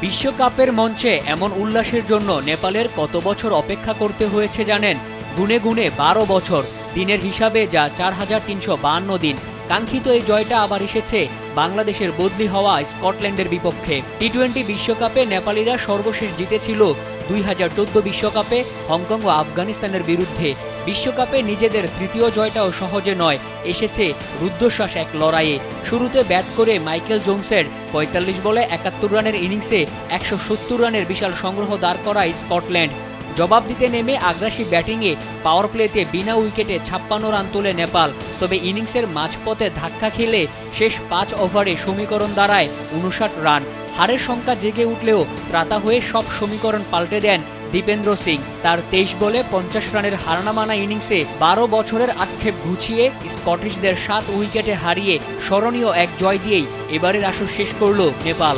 বিশ্বকাপের মঞ্চে এমন উল্লাসের জন্য নেপালের কত বছর অপেক্ষা করতে হয়েছে জানেন? গুনে গুনে ১২ বছর, দিনের হিসাবে যা ৪,৩৫২ দিন। কাঙ্ক্ষিত এই জয়টা আবার এসেছে বাংলাদেশের বদলি হওয়া স্কটল্যান্ডের বিপক্ষে। টি-20 বিশ্বকাপে নেপালিরা সর্বশেষ জিতেছিল ২০১৪ বিশ্বকাপে হংকং ও আফগানিস্তানের বিরুদ্ধে। বিশ্বকাপে নিজেদের তৃতীয় জয়টাও সহজে নয়, এসেছে রুদ্ধশ্বাস এক লড়াইয়ে। শুরুতে ব্যাট করে মাইকেল জোনসের ৪৫ বলে ৭১ রানের ইনিংসে ১৭০ রানের বিশাল সংগ্রহ দাঁড় করায় স্কটল্যান্ড। জবাব দিতে নেমে আগ্রাসী ব্যাটিংয়ে পাওয়ার প্লেতে বিনা উইকেটে ৫৬ রান তোলে নেপাল। তবে ইনিংসের মাঝপথে ধাক্কা খেলে শেষ ৫ ওভারে সমীকরণ দাঁড়ায় ৫৯ রান। হারের সংখ্যা জেগে উঠলেও ত্রাতা হয়ে সব সমীকরণ পাল্টে দেন দীপেন্দ্র সিং। তার ২৩ বলে ৫০ রানের হারানামানা ইনিংসে ১২ বছরের আক্ষেপ ঘুচিয়ে স্কটিশদের ৭ উইকেটে হারিয়ে স্মরণীয় এক জয় দিয়েই এবারের আসর শেষ করল নেপাল।